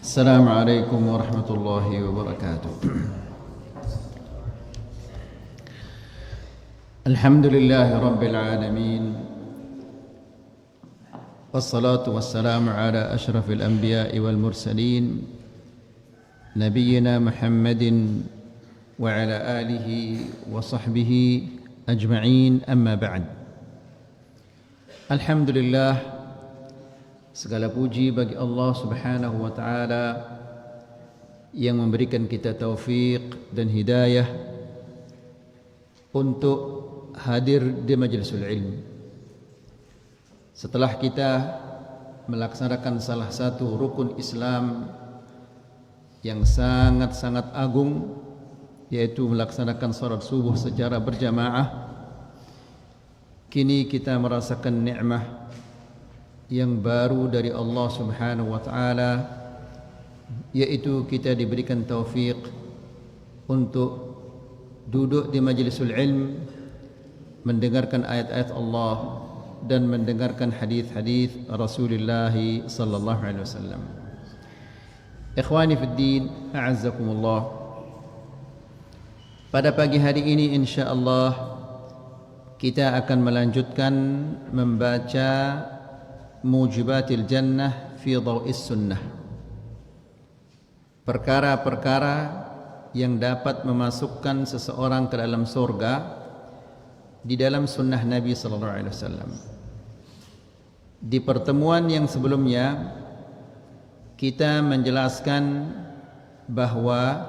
السلام عليكم ورحمة الله وبركاته. الحمد لله رب العالمين، والصلاة والسلام على أشرف الأنبياء والمرسلين نبينا محمد وعلى آله وصحبه أجمعين. أما بعد. Alhamdulillah, segala puji bagi Allah Subhanahu wa taala yang memberikan kita taufik dan hidayah untuk hadir di majlisul ilmu. Setelah kita melaksanakan salah satu rukun Islam yang sangat-sangat agung, yaitu melaksanakan salat subuh secara berjamaah, kini kita merasakan nikmat yang baru dari Allah Subhanahu wa taala, yaitu kita diberikan taufik untuk duduk di majlisul ilm, mendengarkan ayat-ayat Allah dan mendengarkan hadis-hadis Rasulullah sallallahu alaihi wasallam. Ikhwani fid din, a'azzakumullah. Pada pagi hari ini insyaallah kita akan melanjutkan membaca Mujibatil Jannah fi Dhaw'is Sunnah, perkara-perkara yang dapat memasukkan seseorang ke dalam surga di dalam sunnah Nabi sallallahu alaihi wasallam. Di pertemuan yang sebelumnya kita menjelaskan bahwa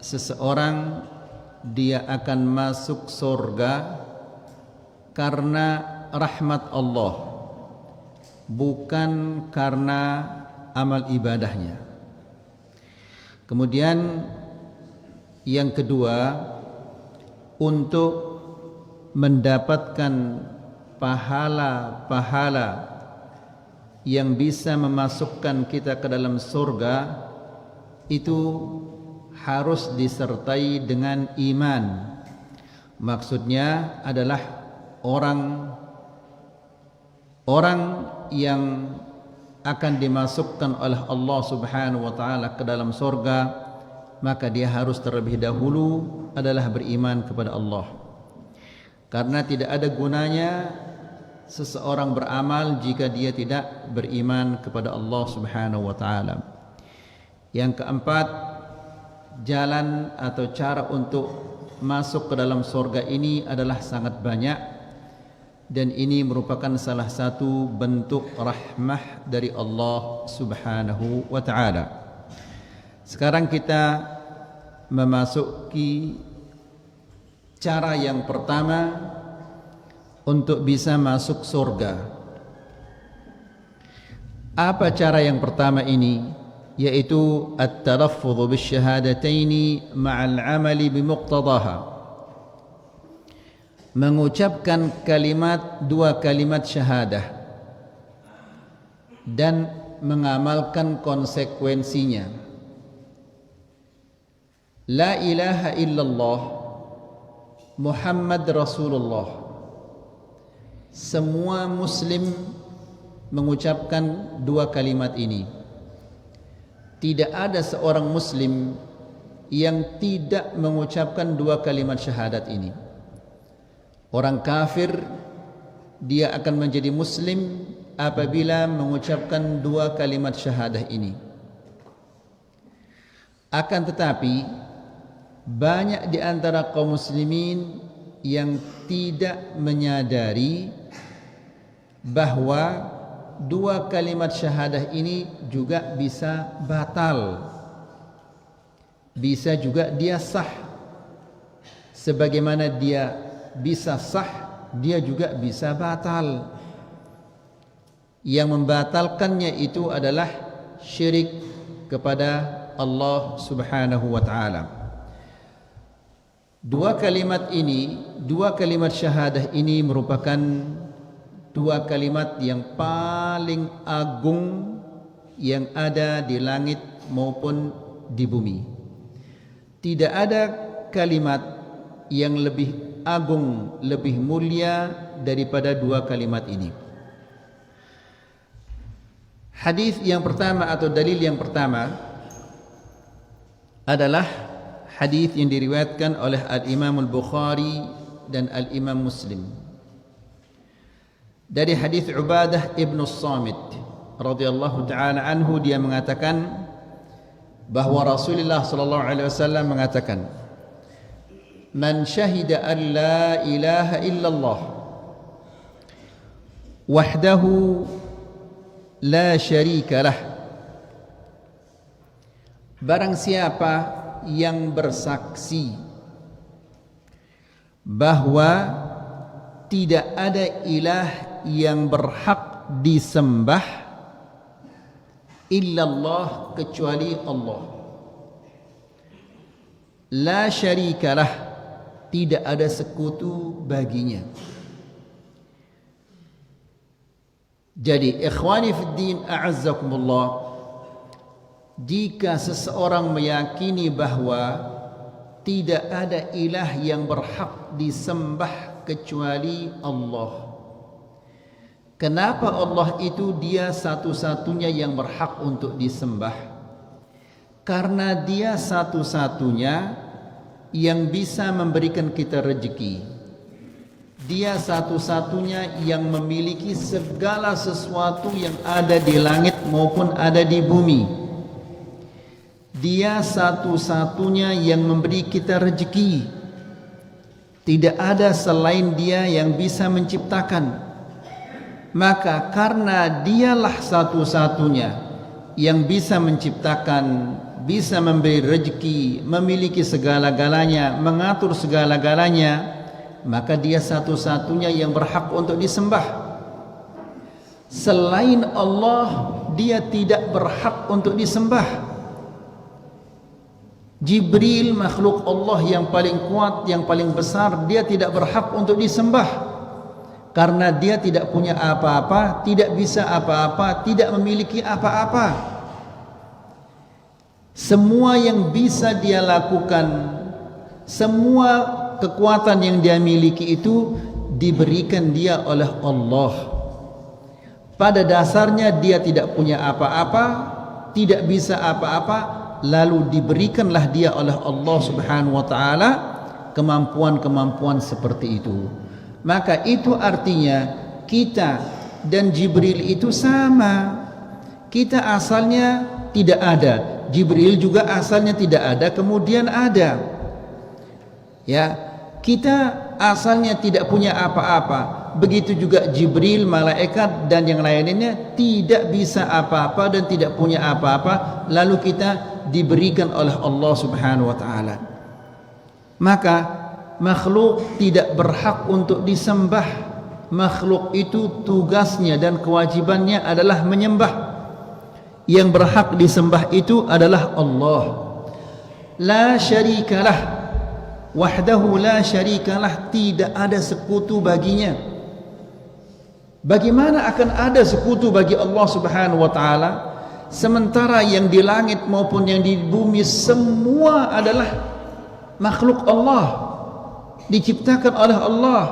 seseorang dia akan masuk surga karena rahmat Allah, bukan karena amal ibadahnya. Kemudian yang kedua, untuk mendapatkan pahala-pahala yang bisa memasukkan kita ke dalam surga, itu harus disertai dengan iman. Maksudnya adalah orang yang akan dimasukkan oleh Allah Subhanahu wa taala ke dalam surga, maka dia harus terlebih dahulu adalah beriman kepada Allah. Karena tidak ada gunanya seseorang beramal jika dia tidak beriman kepada Allah Subhanahu wa taala. Yang keempat, jalan atau cara untuk masuk ke dalam surga ini adalah sangat banyak, dan ini merupakan salah satu bentuk rahmah dari Allah Subhanahu wa taala. Sekarang kita memasuki cara yang pertama untuk bisa masuk surga. Apa cara yang pertama ini? Yaitu at-talaffuz bisyahadataini ma'al 'amali bimuqtadaha. Mengucapkan dua kalimat syahadah dan mengamalkan konsekuensinya. La ilaha illallah Muhammad Rasulullah. Semua muslim mengucapkan dua kalimat ini. Tidak ada seorang muslim yang tidak mengucapkan dua kalimat syahadat ini. Orang kafir dia akan menjadi muslim apabila mengucapkan dua kalimat syahadah ini. Akan tetapi banyak di antara kaum muslimin yang tidak menyadari bahwa dua kalimat syahadah ini juga bisa batal, bisa juga dia sah. Sebagaimana dia bisa sah, dia juga bisa batal. Yang membatalkannya itu adalah syirik kepada Allah Subhanahu wa taala. Dua kalimat syahadah ini merupakan dua kalimat yang paling agung yang ada di langit maupun di bumi. Tidak ada kalimat yang lebih agung, lebih mulia daripada dua kalimat ini. Hadis yang pertama atau dalil yang pertama adalah hadis yang diriwayatkan oleh Al-Imam Al-Bukhari dan Al-Imam Muslim. Dari hadis Ubadah ibn Samit radhiyallahu taala anhu, dia mengatakan bahwa Rasulullah sallallahu alaihi wasallam mengatakan, "Man syahida an la ilaha illallah wahdahu la syarika lah." Barang siapa yang bersaksi bahwa tidak ada ilah yang berhak disembah illallah, kecuali Allah, la syarikalah, tidak ada sekutu baginya. Jadi ikhwani fid din, a'azzakumullah, jika seseorang meyakini bahwa tidak ada ilah yang berhak disembah kecuali Allah, kenapa Allah itu dia satu-satunya yang berhak untuk disembah? Karena dia satu-satunya yang bisa memberikan kita rezeki. Dia satu-satunya yang memiliki segala sesuatu yang ada di langit maupun ada di bumi. Dia satu-satunya yang memberi kita rezeki. Tidak ada selain dia yang bisa menciptakan. Maka karena dialah satu-satunya yang bisa menciptakan, bisa memberi rezeki, memiliki segala-galanya, mengatur segala-galanya, maka dia satu-satunya yang berhak untuk disembah. Selain Allah, dia tidak berhak untuk disembah. Jibril, makhluk Allah yang paling kuat, yang paling besar, dia tidak berhak untuk disembah. Karena dia tidak punya apa-apa, tidak bisa apa-apa, tidak memiliki apa-apa. Semua yang bisa dia lakukan, semua kekuatan yang dia miliki itu diberikan dia oleh Allah. Pada dasarnya dia tidak punya apa-apa, tidak bisa apa-apa, lalu diberikanlah dia oleh Allah Subhanahu wa taala kemampuan-kemampuan seperti itu. Maka itu artinya kita dan Jibril itu sama. Kita asalnya tidak ada, Jibril juga asalnya tidak ada, kemudian ada. Ya, kita asalnya tidak punya apa-apa, begitu juga Jibril, malaikat dan yang lainnya tidak bisa apa-apa dan tidak punya apa-apa, lalu kita diberikan oleh Allah Subhanahu wa taala. Maka makhluk tidak berhak untuk disembah. Makhluk itu tugasnya dan kewajibannya adalah menyembah. Yang berhak disembah itu adalah Allah. La syarikalah, wahdahu la syarikalah, tidak ada sekutu baginya. Bagaimana akan ada sekutu bagi Allah Subhanahu wa taala sementara yang di langit maupun yang di bumi semua adalah makhluk Allah, diciptakan oleh Allah,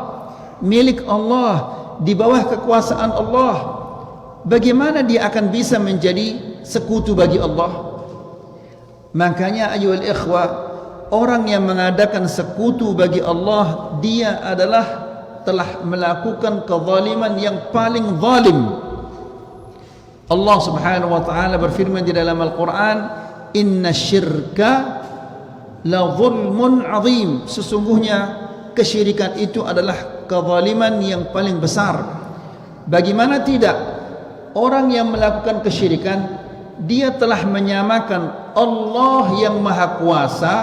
milik Allah, di bawah kekuasaan Allah. Bagaimana dia akan bisa menjadi sekutu bagi Allah? Makanya ayuhal ikhwah, orang yang mengadakan sekutu bagi Allah, dia adalah telah melakukan kezaliman yang paling zalim. Allah Subhanahu wa taala berfirman di dalam Al-Qur'an, "Inna syirka la zulmun azim." Sesungguhnya kesyirikan itu adalah kezaliman yang paling besar. Bagaimana tidak? Orang yang melakukan kesyirikan, dia telah menyamakan Allah yang maha kuasa,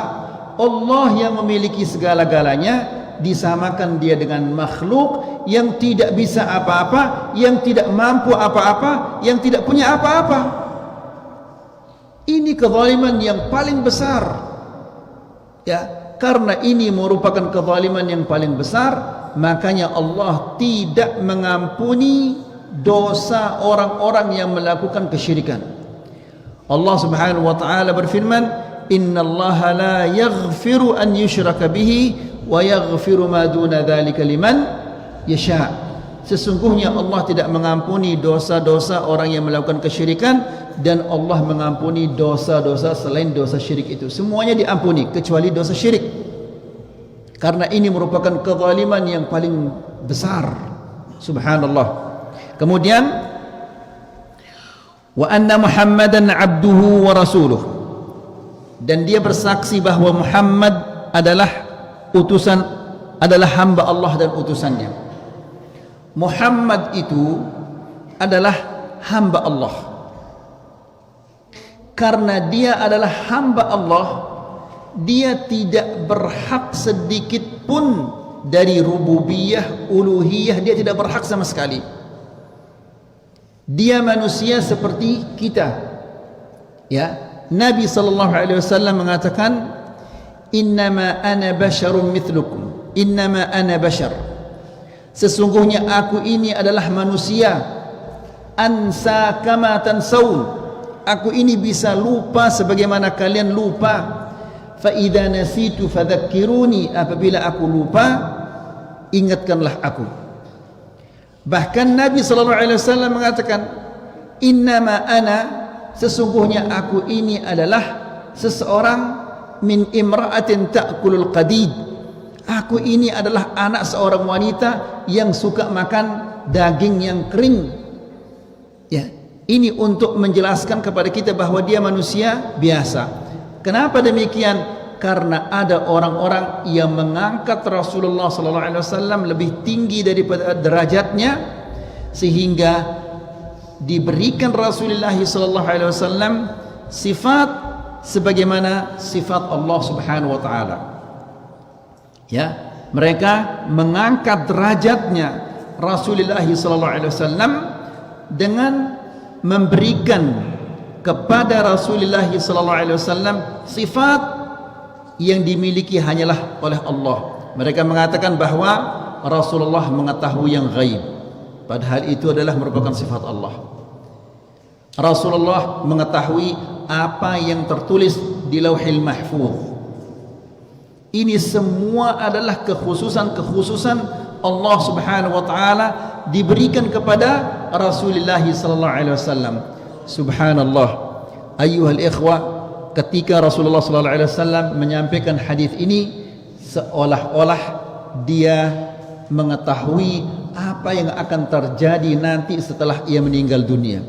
Allah yang memiliki segala-galanya, disamakan dia dengan makhluk yang tidak bisa apa-apa, yang tidak mampu apa-apa, yang tidak punya apa-apa. Ini kezaliman yang paling besar. Ya, karena ini merupakan kezaliman yang paling besar, makanya Allah tidak mengampuni dosa orang-orang yang melakukan kesyirikan. Allah Subhanahu wa taala berfirman, "Innallaha la yaghfiru an yushraka bihi wa yaghfiru ma duna dzalika liman yasha." Sesungguhnya Allah tidak mengampuni dosa-dosa orang yang melakukan kesyirikan, dan Allah mengampuni dosa-dosa selain dosa syirik itu. Semuanya diampuni kecuali dosa syirik, karena ini merupakan kezaliman yang paling besar. Subhanallah. Kemudian wa anna Muhammadan abduhu wa rasuluh, dan dia bersaksi bahwa Muhammad adalah hamba Allah dan utusannya. Muhammad itu adalah hamba Allah. Karena dia adalah hamba Allah, dia tidak berhak sedikit pun dari rububiyah, uluhiyah, dia tidak berhak sama sekali. Dia manusia seperti kita. Ya, Nabi sallallahu alaihi wasallam mengatakan, "Innama ana basyarum mithlukum." Innama ana bashar. Sesungguhnya aku ini adalah manusia. Ansa kama tansaun. Aku ini bisa lupa sebagaimana kalian lupa. Fa idza nasitu fadzakkiruni. Apabila aku lupa, ingatkanlah aku. Bahkan Nabi sallallahu alaihi wasallam mengatakan, "Innama ana," sesungguhnya aku ini adalah seseorang min imra'atin ta'kulul qadid. Aku ini adalah anak seorang wanita yang suka makan daging yang kering. Ya, ini untuk menjelaskan kepada kita bahwa dia manusia biasa. Kenapa demikian? Karena ada orang-orang yang mengangkat Rasulullah sallallahu alaihi wasallam lebih tinggi daripada derajatnya, sehingga diberikan Rasulullah sallallahu alaihi wasallam sifat sebagaimana sifat Allah Subhanahu wa taala. Ya, mereka mengangkat derajatnya Rasulullah sallallahu alaihi wasallam dengan memberikan kepada Rasulullah sallallahu alaihi wasallam sifat yang dimiliki hanyalah oleh Allah. Mereka mengatakan bahwa Rasulullah mengetahui yang gaib, padahal itu adalah merupakan sifat Allah. Rasulullah mengetahui apa yang tertulis di Lauhil Mahfuz. Ini semua adalah kekhususan Allah Subhanahu wa taala diberikan kepada Rasulullah sallallahu alaihi wasallam. Subhanallah. Ayyuhal ikhwah, ketika Rasulullah sallallahu alaihi wasallam menyampaikan hadis ini, seolah-olah dia mengetahui apa yang akan terjadi nanti setelah ia meninggal dunia.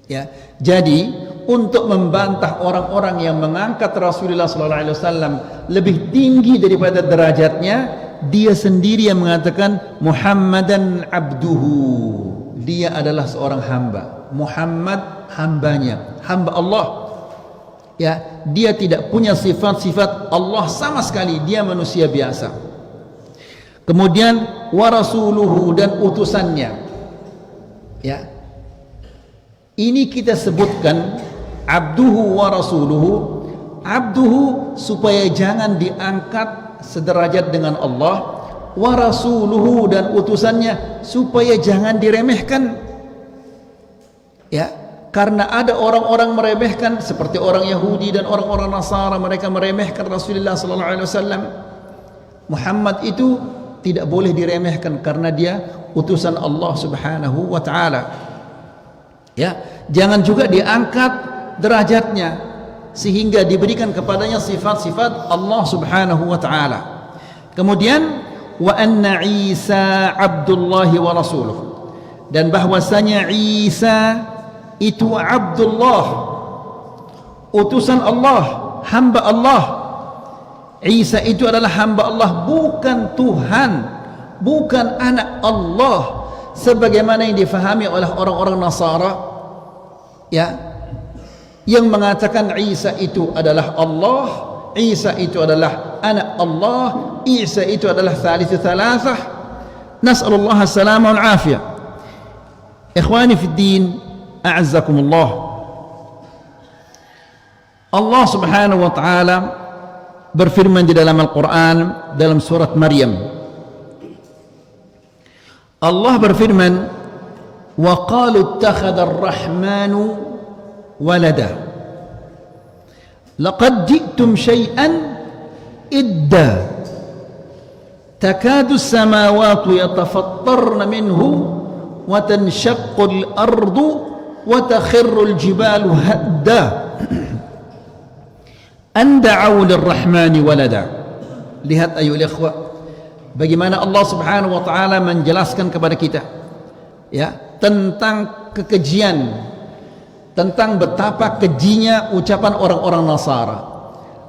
Ya, jadi untuk membantah orang-orang yang mengangkat Rasulullah sallallahu alaihi wasallam lebih tinggi daripada derajatnya, dia sendiri yang mengatakan Muhammadan abduhu. Dia adalah seorang hamba. Muhammad hambanya, hamba Allah. Ya, dia tidak punya sifat-sifat Allah sama sekali, dia manusia biasa. Kemudian wa rasuluhu, dan utusannya. Ya. Ini kita sebutkan abduhu wa rasuluhu. Abduhu supaya jangan diangkat sederajat dengan Allah, wa rasuluhu, dan utusannya supaya jangan diremehkan. Ya, karena ada orang-orang meremehkan, seperti orang Yahudi dan orang-orang Nasara, mereka meremehkan Rasulullah sallallahu alaihi wasallam. Muhammad itu tidak boleh diremehkan karena dia utusan Allah Subhanahu wa taala. Ya, jangan juga diangkat derajatnya sehingga diberikan kepadanya sifat-sifat Allah Subhanahu wa taala. Kemudian wa anna Isa abdullahi wa rasuluh, dan bahwasanya Isa itu Abdullah, utusan Allah, hamba Allah. Isa itu adalah hamba Allah, bukan Tuhan, bukan anak Allah sebagaimana yang difahami oleh orang-orang Nasara, ya, yang mengatakan Isa itu adalah Allah, Isa itu adalah anak Allah, Isa itu adalah thalithu thalathah. Nas'alullah as-salama wal afiyah. Ikhwani fi din, a'azzakumullah. Allah Subhanahu wa taala berfirman di dalam Al-Quran, dalam surat Maryam. Allah berfirman, wa qalu ittakhadha ar-rahmanu walada laqad ji'tum syai'an idda. takadu samawati yatafattarna minhu wa tanshaqqu al-ardu wa takhirru al-jibalu hadda an da'u lir-rahmani walada. Lihat ayuhal ikhwah, bagaimana Allah Subhanahu wa taala menjelaskan kepada kita ya tentang kekejian, tentang betapa kejinya ucapan orang-orang Nasara.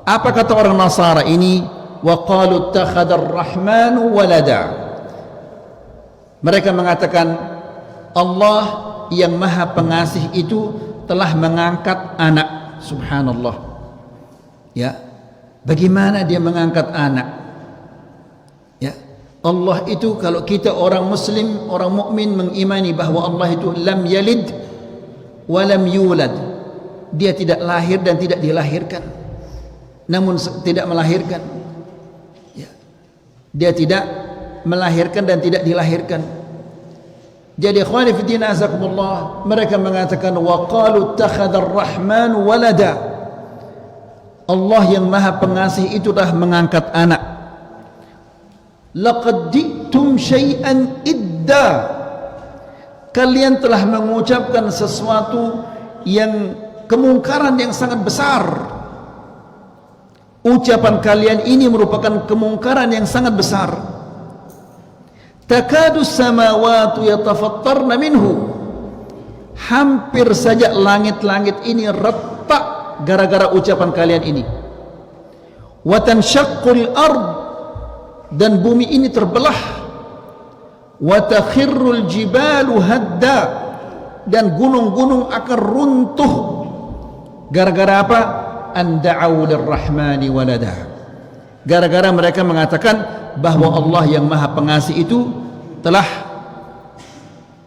Apa kata orang Nasara ini? Wa qalu ittakhadha ar-rahmanu walada. Mereka mengatakan Allah yang Maha Pengasih itu telah mengangkat anak. Subhanallah. Ya, bagaimana dia mengangkat anak? Ya, Allah itu, kalau kita orang Muslim, orang mukmin mengimani bahwa Allah itu lam yalid wa lam yulad. Dia tidak lahir dan tidak dilahirkan. Namun tidak melahirkan. Ya. Dia tidak melahirkan dan tidak dilahirkan. Jadi ikhwani fi din azakumullah, mereka mengatakan wa qalu ittakhadha ar-rahmanu walada. Allah yang Maha Pengasih itu dah mengangkat anak. Laqad ji'tum syai'an idda. Kalian telah mengucapkan sesuatu yang kemungkaran yang sangat besar. Ucapan kalian ini merupakan kemungkaran yang sangat besar. Takadu samawati yatafattarna minhu. Hampir saja langit-langit ini retak gara-gara ucapan kalian ini. Wa tanshaqqul ard, dan bumi ini terbelah. Wa takhirrul jibalu hadda, dan gunung-gunung akan runtuh. Gara-gara apa? An da'u lir-rahmani walada. Gara-gara mereka mengatakan bahwa Allah yang Maha Pengasih itu telah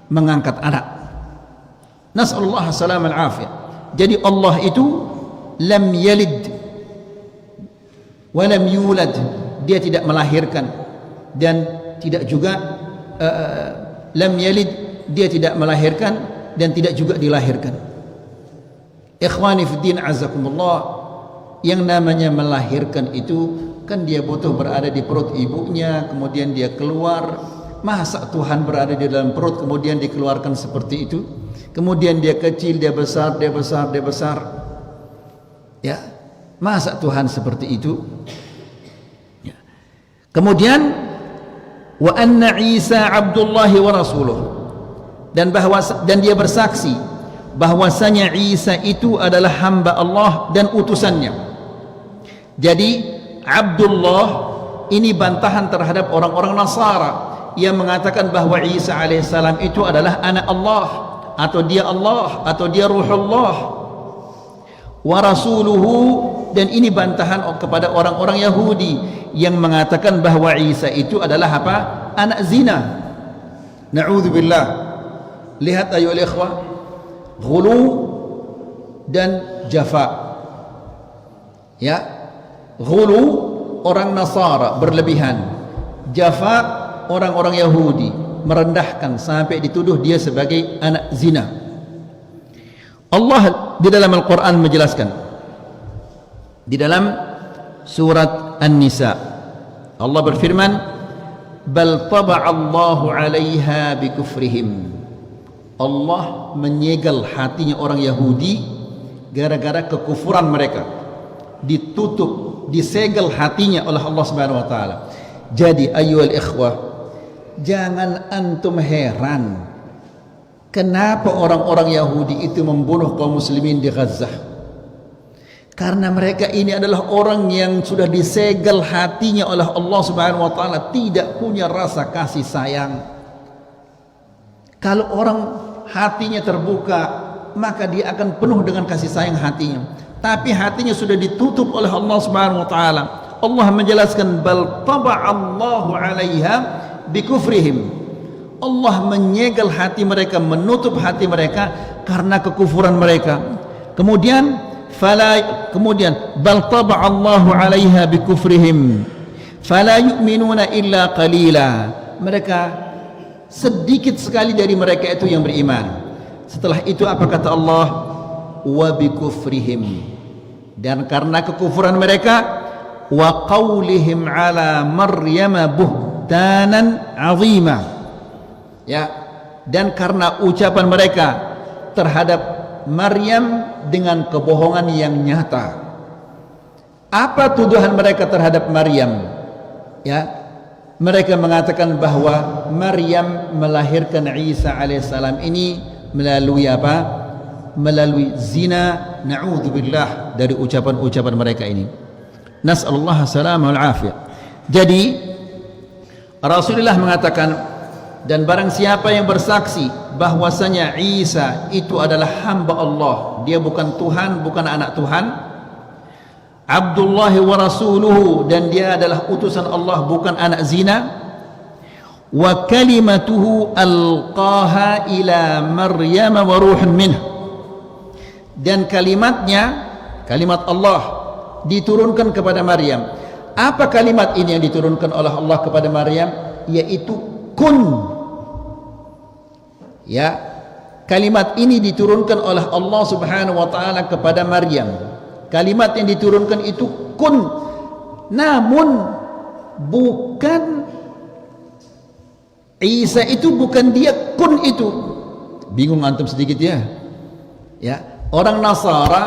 mengangkat anak. Nas'alullah salam al-afiyah. Jadi Allah itu lam yalid wa lam yulad, dia tidak melahirkan dan tidak juga lam yalid, dia tidak melahirkan dan tidak juga dilahirkan. Ikhwani fi din azakumullah, yang namanya melahirkan itu kan dia butuh berada di perut ibunya, kemudian dia keluar. Masa Tuhan berada di dalam perut kemudian dikeluarkan seperti itu? Kemudian dia kecil, dia besar, dia besar, dia besar. Ya, masa Tuhan seperti itu? Ya. Kemudian wa anna Isa Abdullahi wa rasuluh, dan dia bersaksi bahwasanya Isa itu adalah hamba Allah dan utusannya. Jadi Abdullah ini bantahan terhadap orang-orang Nasara yang mengatakan bahwa Isa alaihissalam itu adalah anak Allah, atau dia Allah, atau dia Ruhullah. Wa rasuluhu, dan ini bantahan kepada orang-orang Yahudi yang mengatakan bahwa Isa itu adalah apa? Anak zina. Na'udzubillah. Lihat ayuhal ikhwah, ghulu dan jafa. Ya, ghulu orang Nasara berlebihan, jafa orang-orang Yahudi merendahkan sampai dituduh dia sebagai anak zina. Allah di dalam Al-Quran menjelaskan di dalam surat An-Nisa, Allah berfirman, bal taba'allahu 'alaiha bikufrihim. Allah menyegel hatinya orang Yahudi gara-gara kekufuran mereka. Ditutup, disegel hatinya oleh Allah Subhanahu wa taala. Jadi ayyuhal ikhwah, jangan antum heran kenapa orang-orang Yahudi itu membunuh kaum muslimin di Gaza. Karena mereka ini adalah orang yang sudah disegel hatinya oleh Allah Subhanahu wa taala, tidak punya rasa kasih sayang. Kalau orang hatinya terbuka, maka dia akan penuh dengan kasih sayang hatinya. Tapi hatinya sudah ditutup oleh Allah Subhanahu wa taala. Allah menjelaskan bal taba'allahu 'alaiha bikufrihim. Allah menyegel hati mereka, menutup hati mereka karena kekufuran mereka. Kemudian bal taba'allahu 'alaiha bikufrihim fala yu'minuna illa qalila. Mereka sedikit sekali dari mereka itu yang beriman. Setelah itu apa kata Allah? Wa bikufrihim, dan karena kekufuran mereka, wa qaulihim ala Maryam buhtanan azima. Ya, dan karena ucapan mereka terhadap Maryam dengan kebohongan yang nyata. Apa tuduhan mereka terhadap Maryam? Ya, mereka mengatakan bahwa Maryam melahirkan Isa alaihissalam ini melalui apa? Melalui zina. Na'udzubillah dari ucapan-ucapan mereka ini. Nas'alullah salamah wal afiyah. Jadi Rasulullah mengatakan, dan barang siapa yang bersaksi bahwasanya Isa itu adalah hamba Allah, dia bukan Tuhan, bukan anak Tuhan, Abdullah wa rasuluhu, dan dia adalah utusan Allah, bukan anak zina, wa kalimatuhu alqaha ila Maryam wa ruhun minhu, dan kalimatnya, kalimat Allah diturunkan kepada Maryam. Apa kalimat ini yang diturunkan oleh Allah kepada Maryam? Yaitu kun. Ya, kalimat ini diturunkan oleh Allah Subhanahu wa taala kepada Maryam. Kalimat yang diturunkan itu kun. Namun bukan Isa itu, bukan dia kun itu. Bingung antum sedikit ya? Ya, orang Nasara,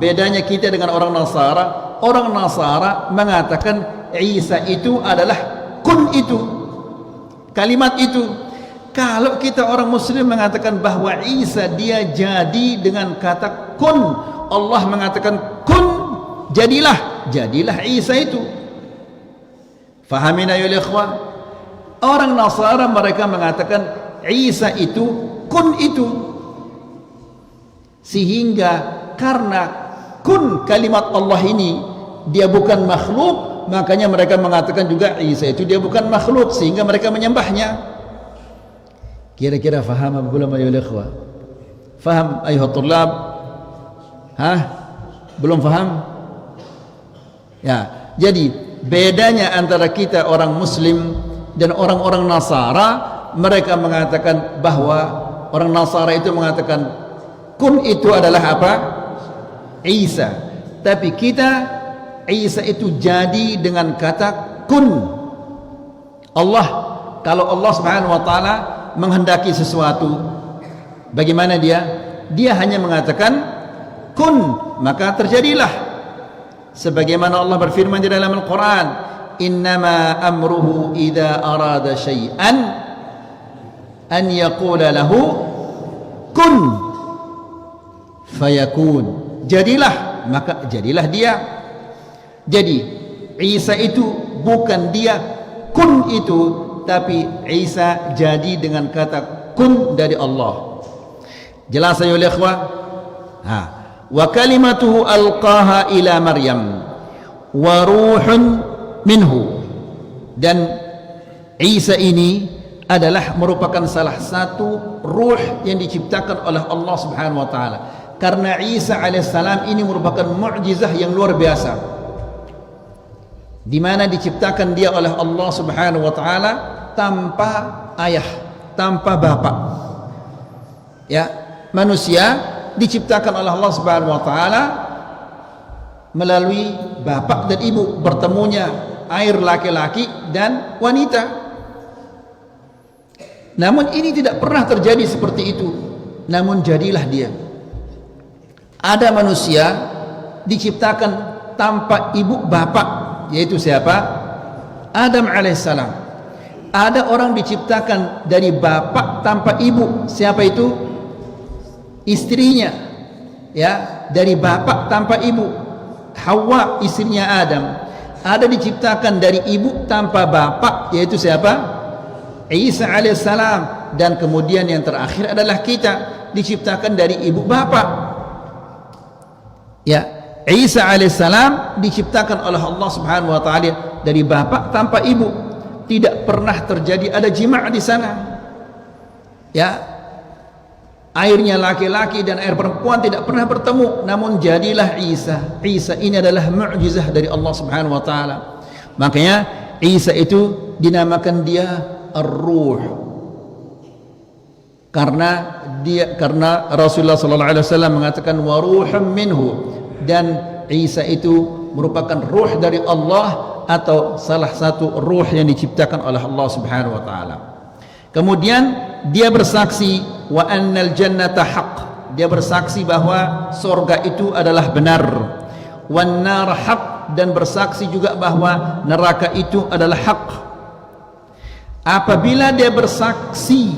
bedanya kita dengan orang Nasara. Orang Nasara mengatakan Isa itu adalah kun itu, kalimat itu. Kalau kita orang Muslim mengatakan bahwa Isa dia jadi dengan kata kun, Allah mengatakan kun, jadilah, jadilah Isa itu. Fahamina ya ikhwan? Orang Nasara mereka mengatakan Isa itu kun itu, sehingga karena kun kalimat Allah ini dia bukan makhluk, makanya mereka mengatakan juga Isa itu dia bukan makhluk, sehingga mereka menyembahnya. Kira-kira faham apa belum ayuhal ikhwah? Faham ayuhat tullab? Hah? Belum faham? Ya, jadi bedanya antara kita orang Muslim dan orang-orang Nasara, mereka mengatakan bahwa orang Nasara itu mengatakan kun itu adalah apa? Isa. Tapi kita, Isa itu jadi dengan kata kun. Allah, kalau Allah Subhanahu wa taala menghendaki sesuatu, bagaimana dia? Dia hanya mengatakan kun, maka terjadilah. Sebagaimana Allah berfirman di dalam Al-Quran, innama amruhu idza arada syai'an an yaqula lahu kun fayakun. Jadilah, maka jadilah dia. Jadi Isa itu bukan dia kun itu, tapi Isa jadi dengan kata kun dari Allah. Jelas ya ikhwah? Ha. Wa kalimatuhu alqaha ila Maryam wa ruhun minhu, dan Isa ini adalah merupakan salah satu ruh yang diciptakan oleh Allah Subhanahu wa taala. Karena Isa alaihissalam ini merupakan mukjizah yang luar biasa, di mana diciptakan dia oleh Allah Subhanahu wa taala tanpa ayah, tanpa bapak. Ya, manusia diciptakan oleh Allah Subhanahu wa taala melalui bapak dan ibu, bertemunya air laki-laki dan wanita. Namun ini tidak pernah terjadi seperti itu. Namun jadilah dia. Ada manusia diciptakan tanpa ibu bapak, yaitu siapa? Adam alaihissalam. Ada orang diciptakan dari bapak tanpa ibu, siapa itu? Istrinya. Ya, dari bapak tanpa ibu, Hawa istrinya Adam. Ada diciptakan dari ibu tanpa bapak, yaitu siapa? Isa alaihissalam. Dan kemudian yang terakhir adalah kita, diciptakan dari ibu bapak. Ya, Isa alaihissalam diciptakan oleh Allah Subhanahu wa taala dari bapak tanpa ibu. Tidak pernah terjadi ada jima' di sana. Ya, airnya laki-laki dan air perempuan tidak pernah bertemu, namun jadilah Isa. Isa ini adalah mukjizah dari Allah Subhanahu wa taala. Makanya Isa itu dinamakan dia Ar-Ruh. Karena Rasulullah sallallahu alaihi wasallam mengatakan wa ruhum minhu, dan Isa itu merupakan ruh dari Allah atau salah satu ruh yang diciptakan oleh Allah Subhanahu wa taala. Kemudian dia bersaksi wa annal jannata haqq, dia bersaksi bahwa surga itu adalah benar, wan nar haqq, dan bersaksi juga bahwa neraka itu adalah hak. Apabila dia bersaksi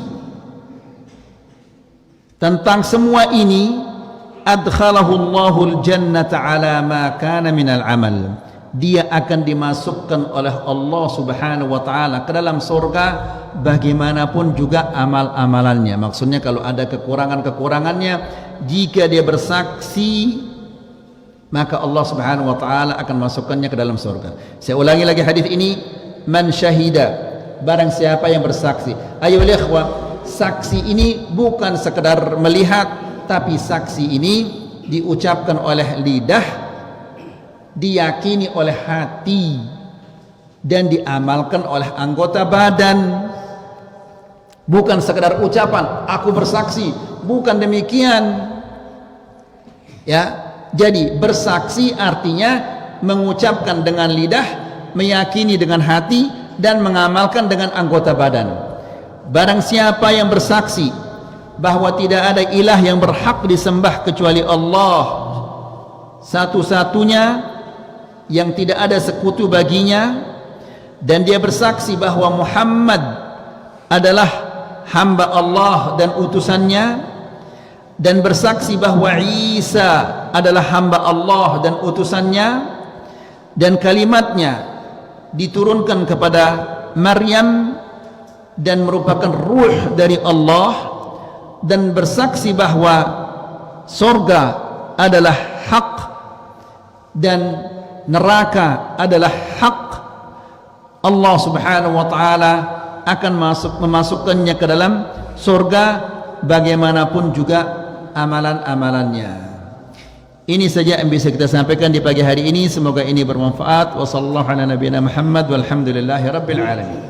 tentang semua ini, adkhalahu Allahul jannata ala ma kana minal amal, dia akan dimasukkan oleh Allah Subhanahu wa taala ke dalam surga bagaimanapun juga amal-amalannya. Maksudnya kalau ada kekurangan-kekurangannya, jika dia bersaksi maka Allah Subhanahu wa taala akan masukkannya ke dalam surga. Saya ulangi lagi hadis ini, man syahida, barang siapa yang bersaksi. Ayo ikhwah, saksi ini bukan sekedar melihat, tapi saksi ini diucapkan oleh lidah, diyakini oleh hati, dan diamalkan oleh anggota badan. Bukan sekedar ucapan, aku bersaksi, bukan demikian. Ya, jadi bersaksi artinya mengucapkan dengan lidah, meyakini dengan hati, dan mengamalkan dengan anggota badan. Barang siapa yang bersaksi bahwa tidak ada ilah yang berhak disembah kecuali Allah satu-satunya, yang tidak ada sekutu baginya, dan dia bersaksi bahwa Muhammad adalah hamba Allah dan utusannya, dan bersaksi bahwa Isa adalah hamba Allah dan utusannya, dan kalimatnya diturunkan kepada Maryam dan merupakan ruh dari Allah, dan bersaksi bahwa surga adalah hak dan neraka adalah hak, Allah Subhanahu wa taala akan memasukkannya ke dalam surga bagaimanapun juga amalan-amalannya. Ini saja yang bisa kita sampaikan di pagi hari ini. Semoga ini bermanfaat. Wassallallahu ala nabiyina Muhammad walhamdulillahi rabbil alamin.